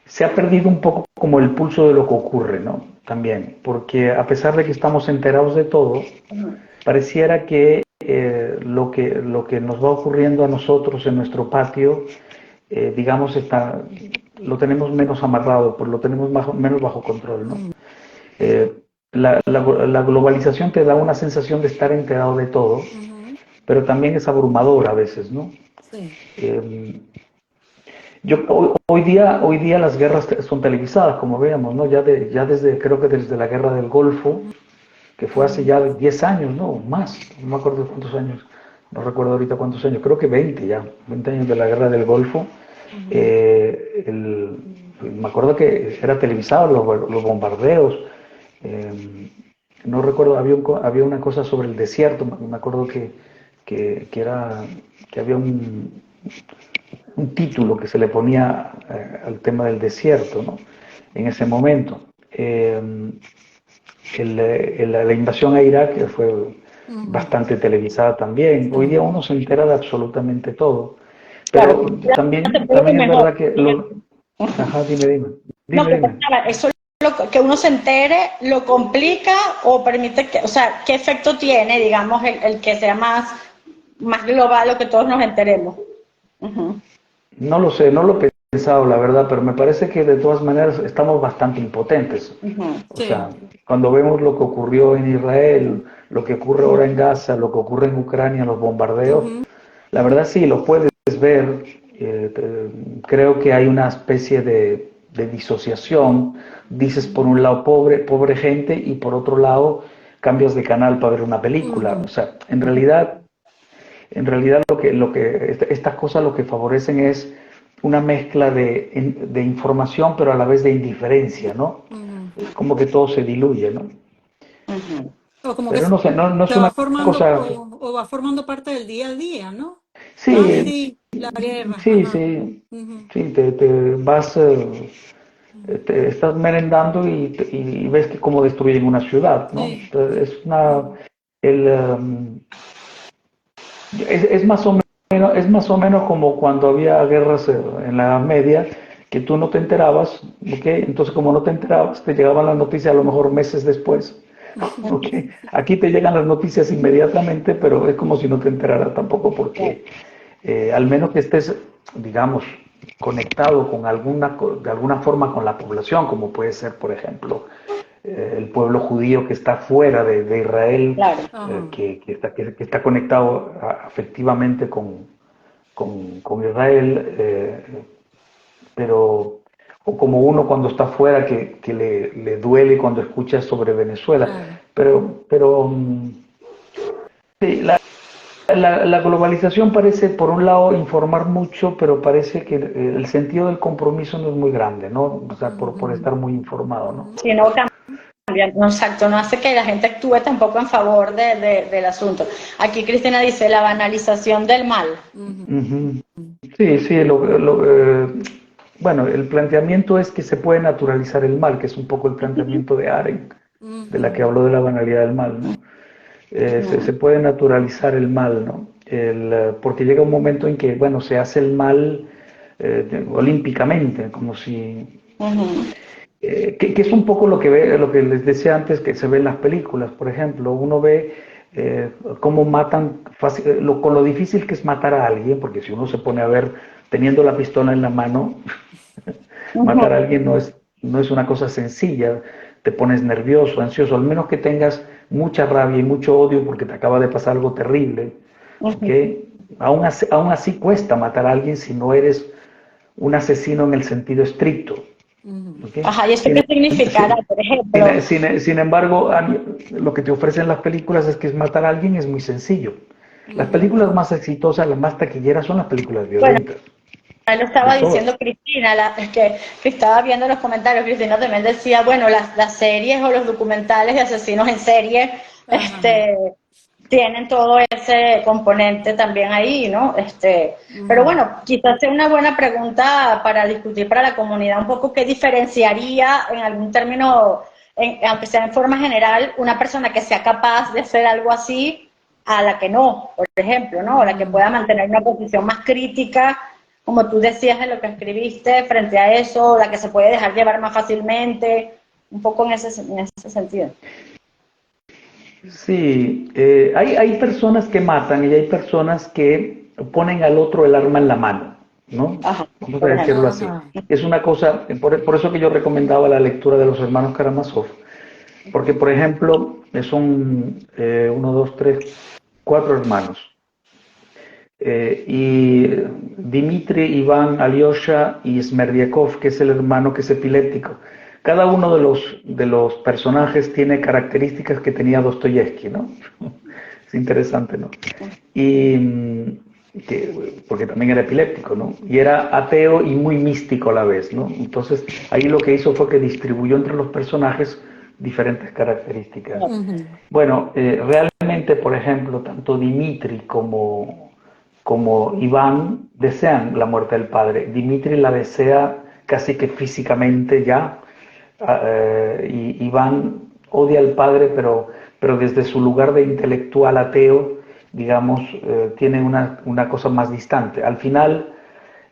se ha perdido un poco como el pulso de lo que ocurre, ¿no? También, porque a pesar de que estamos enterados de todo, pareciera que lo que nos va ocurriendo a nosotros en nuestro patio, digamos, lo tenemos menos amarrado, lo tenemos menos bajo control, ¿no? Eh, la globalización te da una sensación de estar enterado de todo, pero también es abrumadora a veces, ¿no?
Sí.
Hoy día las guerras son televisadas, como veamos, ¿no? Creo que desde la guerra del Golfo, que fue hace ya 10 años, ¿no? Más, no me acuerdo cuántos años, no recuerdo ahorita cuántos años, creo que 20 años de la guerra del Golfo. Me acuerdo que era televisado los bombardeos. No recuerdo, había una cosa sobre el desierto, me acuerdo que había un título que se le ponía al tema del desierto, ¿no? En ese momento. La invasión a Irak fue bastante televisada también. Hoy día uno se entera de absolutamente todo. Pero
claro,
también es
mejor.
verdad que... Ajá, dime.
No, que pensaba, eso que uno se entere, lo complica o permite que, o sea, ¿qué efecto tiene, digamos, el que sea más global o que todos nos enteremos?
No lo sé, no lo he pensado, la verdad, pero me parece que de todas maneras estamos bastante impotentes. O sea, cuando vemos lo que ocurrió en Israel, lo que ocurre ahora en Gaza, lo que ocurre en Ucrania, los bombardeos, la verdad sí, lo puedes ver. Creo que hay una especie de disociación. Dices por un lado pobre gente y por otro lado cambias de canal para ver una película. O sea, en realidad estas cosas lo que favorecen es una mezcla de información, pero a la vez de indiferencia, ¿no? Es como que todo se diluye, ¿no?
O como que
Pero no sé, no es
se va
una
formando
cosa...
o va formando parte del día a día, ¿no? Ah,
Sí,
sí, la guerra,
sí,
ajá.
sí, te vas, te estás merendando y ves que cómo destruyen una ciudad, ¿no?
Sí.
Entonces, es más o menos, como cuando había guerras en la Edad Media, que tú no te enterabas, ¿ok? Entonces, como no te enterabas, te llegaban las noticias a lo mejor meses después, ¿ok? Aquí te llegan las noticias inmediatamente, pero es como si no te enteraras tampoco, porque al menos que estés, digamos, conectado con de alguna forma con la población, como puede ser, por ejemplo, el pueblo judío que está fuera de Israel,
Claro.
que está conectado afectivamente con Israel, pero o como uno cuando está fuera que le duele cuando escucha sobre Venezuela.
Claro.
Pero sí, la globalización parece, por un lado, informar mucho, pero parece que el sentido del compromiso no es muy grande, ¿no? O sea, por estar muy informado, ¿no?
Si no cambia, no, exacto, no hace que la gente actúe tampoco en favor del asunto. Aquí Cristina dice la banalización del mal.
Sí, bueno, el planteamiento es que se puede naturalizar el mal, que es un poco el planteamiento de Arendt, de la que habló de la banalidad del mal, ¿no? Se puede naturalizar el mal, ¿no? Porque llega un momento en que, bueno, se hace el mal olímpicamente, como si... que es un poco lo que les decía antes, que se ve en las películas, por ejemplo, uno ve cómo matan, con lo difícil que es matar a alguien, porque si uno se pone a ver teniendo la pistola en la mano, matar a alguien no es una cosa sencilla, te pones nervioso, ansioso, al menos que tengas mucha rabia y mucho odio porque te acaba de pasar algo terrible, ¿okay? Aún así cuesta matar a alguien si no eres un asesino en el sentido estricto. ¿Okay?
Ajá, ¿y esto qué significará, por ejemplo?
Sin embargo, lo que te ofrecen las películas es que matar a alguien es muy sencillo. Las películas más exitosas, las más taquilleras son las películas
Bueno,
violentas.
lo estaba diciendo Cristina, que estaba viendo los comentarios. Cristina también decía, bueno, las series o los documentales de asesinos en serie tienen todo ese componente también ahí, ¿no? Pero bueno, quizás sea una buena pregunta para discutir para la comunidad un poco qué diferenciaría en algún término, aunque sea en forma general, una persona que sea capaz de hacer algo así a la que no, por ejemplo, ¿no? O la que pueda mantener una posición más crítica, como tú decías en lo que escribiste, frente a eso, la que se puede dejar llevar más fácilmente, un poco en ese sentido.
Sí, hay personas que matan y hay personas que ponen al otro el arma en la mano, ¿no?
Ajá,
Vamos a
por ejemplo.
decirlo así.
Ajá.
Es una cosa, por eso que yo recomendaba la lectura de los hermanos Karamazov, porque, por ejemplo, son uno, dos, tres, cuatro hermanos. Y Dmitri, Iván, Alyosha y Smerdyakov, que es el hermano que es epiléptico. Cada uno de los personajes tiene características que tenía Dostoyevsky, ¿no? Es interesante, ¿no? Y porque también era epiléptico, ¿no? Y era ateo y muy místico a la vez, ¿no? Entonces, ahí lo que hizo fue que distribuyó entre los personajes diferentes características.
Ujú.
Bueno, realmente, por ejemplo, tanto Dimitri como Iván desean la muerte del padre. Dimitri la desea casi que físicamente ya, y Iván odia al padre, pero desde su lugar de intelectual ateo, digamos, tiene una cosa más distante. Al final,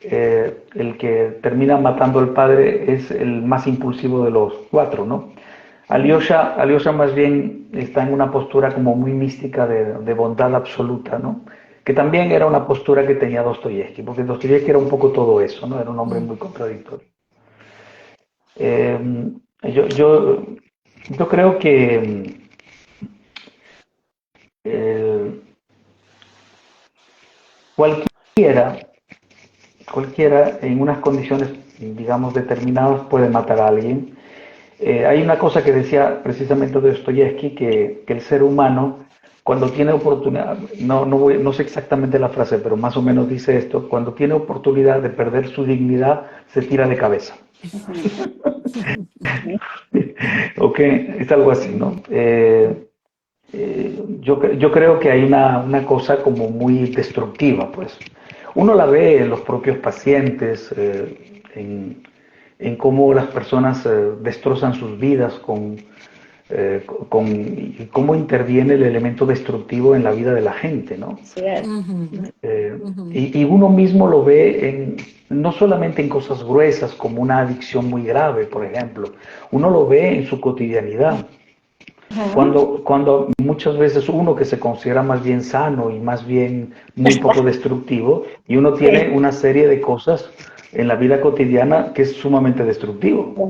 el que termina matando al padre es el más impulsivo de los cuatro, ¿no? Alyosha más bien está en una postura como muy mística de bondad absoluta, ¿no? Que también era una postura que tenía Dostoyevsky, porque Dostoyevsky era un poco todo eso, ¿no? Era un hombre muy contradictorio. Eh, yo, yo, yo creo que eh, cualquiera, cualquiera en unas condiciones, digamos, determinadas puede matar a alguien. Hay una cosa que decía precisamente Dostoyevsky, que el ser humano, cuando tiene oportunidad, no sé exactamente la frase, pero más o menos dice esto, cuando tiene oportunidad de perder su dignidad, se tira de cabeza. Ok, es algo así, ¿no? Yo creo que hay una cosa como muy destructiva, pues. Uno la ve en los propios pacientes, en cómo las personas destrozan sus vidas y cómo interviene el elemento destructivo en la vida de la gente, ¿no?
Sí, es.
Ujú.
Eh,
Ujú.
y uno mismo lo ve no solamente en cosas gruesas como una adicción muy grave, por ejemplo, uno lo ve en su cotidianidad.
Ujú.
Cuando muchas veces uno que se considera más bien sano y más bien muy poco destructivo, y uno tiene
Sí.
una serie de cosas en la vida cotidiana que es sumamente destructivo,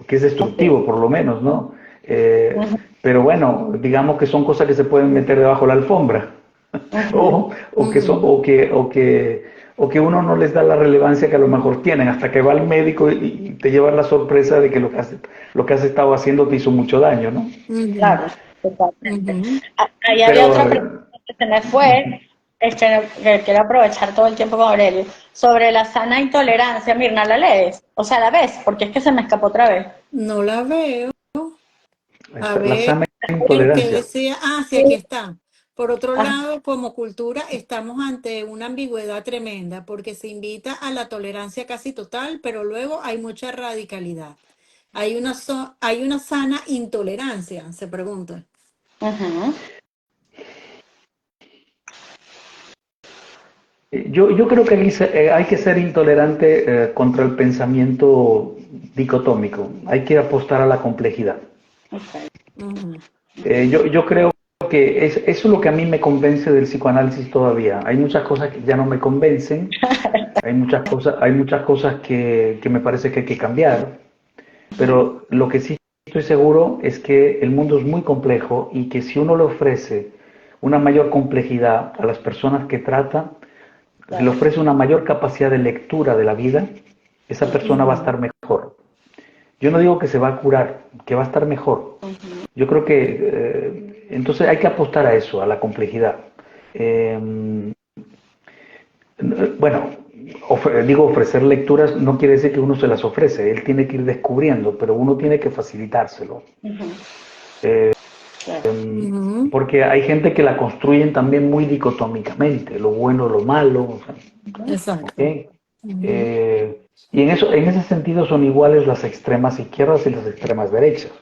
que es
Así.
destructivo por lo menos, ¿no? Eh,
Ujú,
pero bueno, digamos que son cosas que se pueden meter debajo de la alfombra,
ujú.
Ujú.
o que uno no les da la relevancia que a lo mejor tienen, hasta que va al médico y te llevas la sorpresa de que lo que has estado haciendo te hizo mucho daño, ¿no?
Ujú.
Claro, totalmente.
Ujú.
Ahí había
Pero
otra pregunta que se me fue, que quiero aprovechar todo el tiempo con Aurelio, sobre la sana intolerancia. Mirna, ¿la lees? O sea, ¿la ves? Porque es que se me escapó otra vez.
No la veo. A
la
ver,
sana
que
intolerancia.
decía, ah, sí, aquí está. Por otro lado, como cultura, estamos ante una ambigüedad tremenda, porque se invita a la tolerancia casi total, pero luego hay mucha radicalidad. Hay una sana intolerancia, se pregunta.
Ujú.
Yo creo que hay que ser intolerante contra el pensamiento dicotómico. Hay que apostar a la complejidad.
Ok.
Ujú.
Yo creo que eso es lo que a mí me convence del psicoanálisis todavía. Hay muchas cosas que ya no me convencen, hay muchas cosas que me parece que hay que cambiar, pero lo que sí estoy seguro es que el mundo es muy complejo y que si uno le ofrece una mayor complejidad a las personas que trata, si le
Claro.
ofrece una mayor capacidad de lectura de la vida, esa persona va a
Ujú.
estar mejor. Yo no digo que se va a curar, que va a estar mejor.
Ujú.
Yo creo que entonces hay que apostar a eso, a la complejidad. Eh, bueno, digo ofrecer lecturas no quiere decir que uno se las ofrece, él tiene que ir descubriendo, pero uno tiene que facilitárselo.
Ujú.
Eh,
Claro.
Ujú.
Porque hay gente que la construyen también muy dicotómicamente, lo bueno, lo malo, o sea, ¿ok?
Exacto. Ujú.
Y en ese sentido son iguales las extremas izquierdas y las extremas derechas,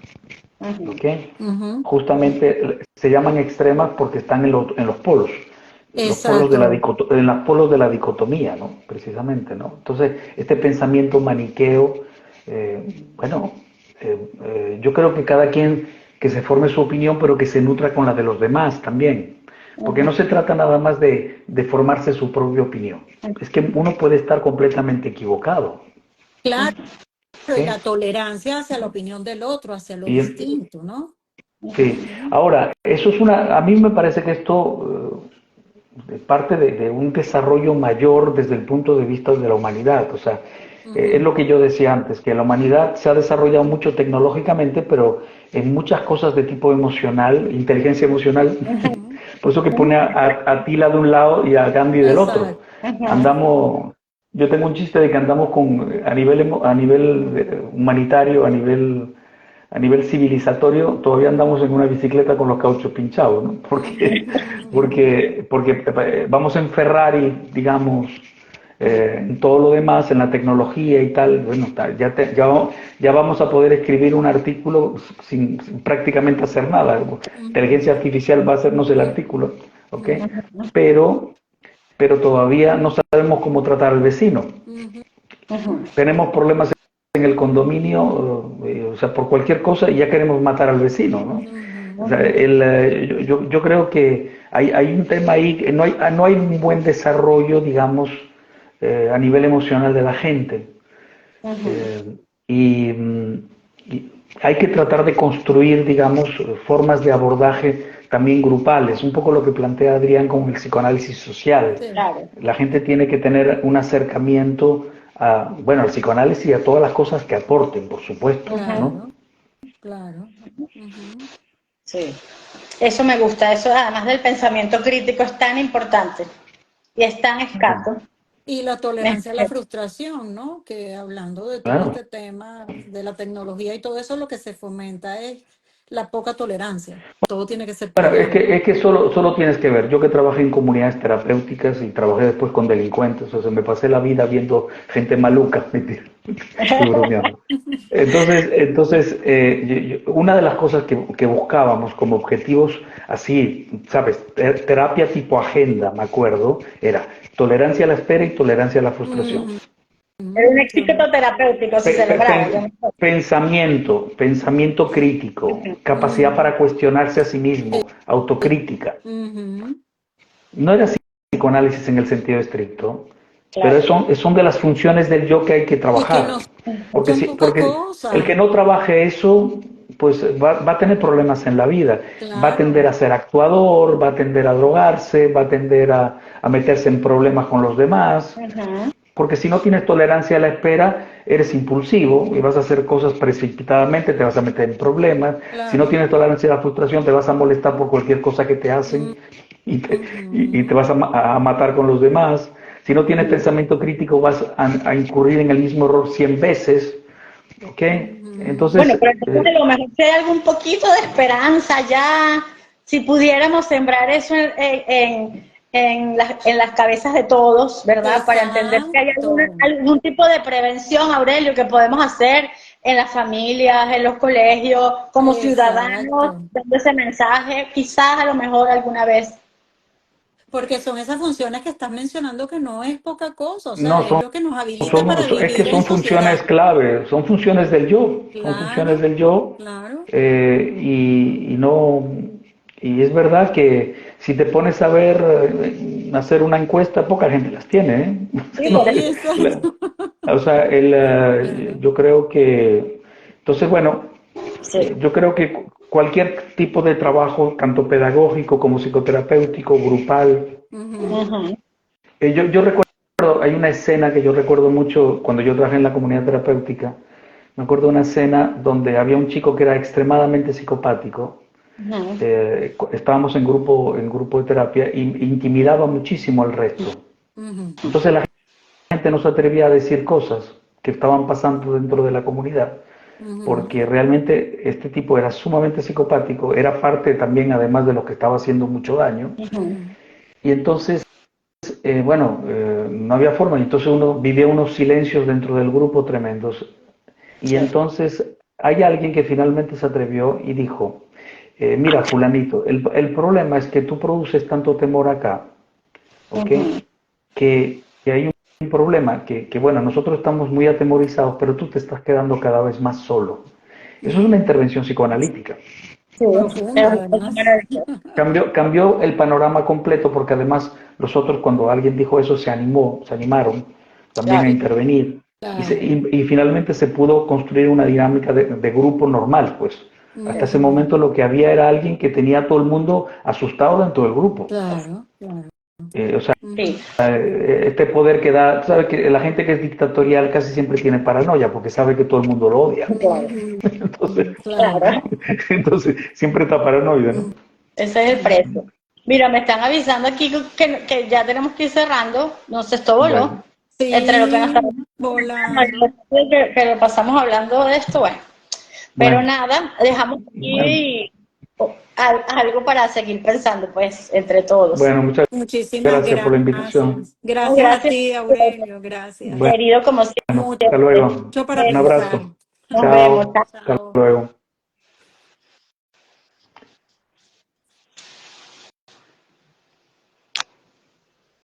Ujú.
¿ok?
Ujú.
Justamente se llaman extremas porque están en los polos de
Exacto.
en los polos de la dicotomía, ¿no? Precisamente, ¿no? Entonces, este pensamiento maniqueo, bueno, yo creo que cada quien que se forme su opinión, pero que se nutra con la de los demás también. Porque no se trata nada más de formarse su propia opinión. Es que uno puede estar completamente equivocado.
Claro, y
¿Sí?
la tolerancia hacia la opinión del otro, hacia lo
Y,
distinto, ¿no?
sí. Ahora, eso es a mí me parece que esto parte de un desarrollo mayor desde el punto de vista de la humanidad. O sea, es lo que yo decía antes, que la humanidad se ha desarrollado mucho tecnológicamente, pero en muchas cosas de tipo emocional, inteligencia emocional, por eso que pone a Tila de un lado y a Gandhi del otro.
Exacto.
Andamos, yo tengo un chiste de que andamos a nivel humanitario, a nivel civilizatorio, todavía andamos en una bicicleta con los cauchos pinchados, ¿no? Porque vamos en Ferrari, digamos, en todo lo demás, en la tecnología y tal. Bueno, ya vamos a poder escribir un artículo sin prácticamente hacer nada. Inteligencia artificial va a hacernos el artículo, ¿ok? Pero, pero todavía no sabemos cómo tratar al vecino. Tenemos problemas en el condominio, o sea, por cualquier cosa, y ya queremos matar al vecino, ¿no? O sea, yo creo que hay un tema ahí, que no hay un buen desarrollo, digamos, a nivel emocional de la gente. Y, y hay que tratar de construir, digamos, formas de abordaje también grupales, un poco lo que plantea Adrián con el psicoanálisis social.
Sí.
Claro.
La gente tiene que tener un acercamiento bueno, al psicoanálisis y a todas las cosas que aporten, por supuesto, ¿no?
Claro.
Sí. Eso me gusta, eso además del pensamiento crítico es tan importante y es tan escaso.
Y la tolerancia a la frustración, ¿no? Que hablando de todo
Claro.
este tema de la tecnología y todo eso, lo que se fomenta es la poca tolerancia. Todo tiene que ser
Bueno,
perfecto.
es que solo tienes que ver. Yo que trabajé en comunidades terapéuticas y trabajé después con delincuentes, o sea, me pasé la vida viendo gente maluca, mentira, estoy bromeando. Entonces una de las cosas que buscábamos como objetivos así, ¿sabes? Terapia tipo agenda, me acuerdo, era tolerancia a la espera y tolerancia a la frustración.
Era un éxito terapéutico si se lograba.
Pensamiento crítico, capacidad para cuestionarse a sí mismo, autocrítica. No era psicoanálisis en el sentido estricto, pero
Claro.
son de las funciones del yo que hay que
Y que
trabajar.
no son poca
Porque el que
cosa.
no trabaje eso, pues va a tener problemas en la vida. Va a tender
Claro.
a ser actuador, va a tender a drogarse, va a tender a meterse en problemas con los demás. Porque si no tienes tolerancia a la espera, eres impulsivo y vas a hacer cosas precipitadamente, te vas a meter en problemas. Si no
Claro.
tienes tolerancia a la frustración, te vas a molestar por cualquier cosa que te hacen y te vas a matar con los demás. Si no tienes pensamiento crítico, vas a incurrir en el mismo error 100 veces. ¿Ok?
Bueno,
Entonces,
pero entonces a lo mejor si hay algún poquito de esperanza ya, si pudiéramos sembrar eso en las cabezas de todos, ¿verdad? Para entender que hay
Exacto.
algún tipo de prevención, Aurelio, que podemos hacer en las familias, en los colegios, como ciudadanos,
Exacto.
dando ese mensaje, quizás a lo mejor alguna vez.
Porque son esas funciones que estás mencionando que no es poca cosa, o sea,
no
es
son,
lo que nos habilita para
es que
vivir en
son funciones
sociedad.
clave, son funciones del yo, son funciones
Claro,
del yo,
claro.
y no, y es verdad que si te pones a ver, hacer una encuesta, poca gente las tiene, ¿eh?
Sí, por
Sí,
eso.
exacto.
O sea,
Claro.
yo creo que, entonces, bueno,
Sí.
yo creo que cualquier tipo de trabajo, tanto pedagógico como psicoterapéutico, grupal,
Ujú.
yo recuerdo, hay una escena que yo recuerdo mucho cuando yo trabajé en la comunidad terapéutica. Me acuerdo de una escena donde había un chico que era extremadamente psicopático.
Ujú.
Estábamos en grupo de terapia e intimidaba muchísimo al resto.
Ujú.
Entonces la gente no se atrevía a decir cosas que estaban pasando dentro de la comunidad,
Ujú.
porque realmente este tipo era sumamente psicopático, era parte también, además de lo que estaba haciendo mucho daño.
Ujú.
Y entonces no había forma, entonces uno vivía unos silencios dentro del grupo tremendos. Y
Sí.
entonces hay alguien que finalmente se atrevió y dijo, mira, fulanito, el problema es que tú produces tanto temor acá, ¿ok?
Ujú.
Que hay un problema, bueno, nosotros estamos muy atemorizados, pero tú te estás quedando cada vez más solo. Eso es una intervención psicoanalítica.
Sí,
Profunda, además.
maravilloso.
Cambió el panorama completo porque además los otros cuando alguien dijo eso se animaron también a
Claro.
intervenir
Claro.
y finalmente se pudo construir una dinámica de grupo normal, pues. Hasta ese
Ujú.
momento lo que había era alguien que tenía a todo el mundo asustado dentro del grupo.
Claro, claro.
O sea,
Sí,
este poder que da, sabe que la gente que es dictatorial casi siempre tiene paranoia porque sabe que todo el mundo lo odia.
claro.
Ujú.
Entonces,
Claro.
Claro.
entonces siempre está paranoide, ¿no?
Ese es el precio. Mira, me están avisando aquí que ya tenemos que ir cerrando. No sé, esto voló.
Bueno,
Entre lo que nos
Sí,
estamos
volando.
que lo pasamos hablando de esto, bueno. Pero
bueno,
nada, dejamos
bueno,
aquí algo para seguir pensando, pues, entre todos.
bueno, muchas
Muchísimas
gracias por la invitación.
gracias. Gracias a
Gracias,
ti, Aurelio. Gracias.
Bueno,
querido, como
hasta luego.
Mucho para
Un
siempre.
pensar.
abrazo.
Nos
Chao.
vemos.
Chao. Hasta
Chao.
luego.